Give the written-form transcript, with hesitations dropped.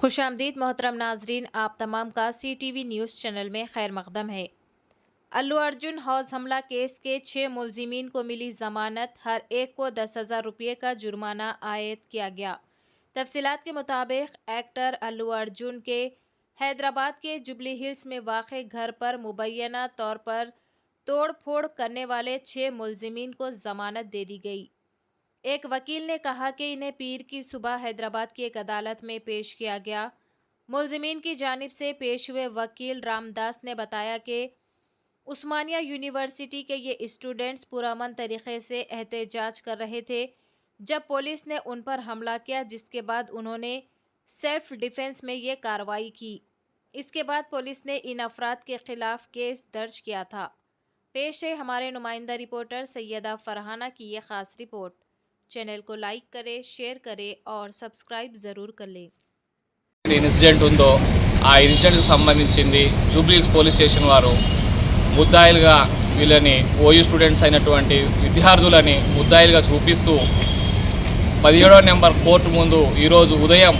खुशामदीद मोहतरम नाजरीन, आप तमाम का CTV न्यूज़ चैनल में खैर मकदम है। अल्लू अर्जुन हौज हमला केस के 6 मुलजिमीन को मिली जमानत, हर एक को 10,000 रुपये का जुर्माना आयद किया गया। तफसीलात के मुताबिक एक्टर अल्लू अर्जुन के हैदराबाद के जुबली हिल्स में वाक़ घर पर मुबैना तौर पर तोड़ फोड़ करने वाले 6 मुलजिमीन को जमानत दे दी गई। एक वकील ने कहा कि इन्हें पीर की सुबह हैदराबाद की एक अदालत में पेश किया गया। मुलजिमीन की जानिब से पेश हुए वकील रामदास ने बताया कि उस्मानिया यूनिवर्सिटी के ये स्टूडेंट्स पुरअमन तरीक़े से एहतजाज कर रहे थे जब पुलिस ने उन पर हमला किया, जिसके बाद उन्होंने सेल्फ डिफेंस में ये कार्रवाई की। इसके बाद पुलिस ने इन अफराद के ख़िलाफ़ केस दर्ज किया था। पेश है हमारे नुमाइंदा रिपोर्टर सैयदा फरहाना की ये ख़ास रिपोर्ट। चैनल को लाइक करें, शेयर करें और सब्सक्राइब ज़रूर कर लें। ఇన్సిడెంట్ ఉందో ఆ ఇన్సిడెంట్కి సంబంధించింది జూబ్లీహిల్స్ పోలీస్ స్టేషన్ వారు ముద్దాయిలుగా వీళ్ళని ఓయూ స్టూడెంట్స్ అయినటువంటి విద్యార్థులని ముద్దాయిలుగా చూపిస్తూ 17వ నెంబర్ కోర్టు ముందు ఈరోజు ఉదయం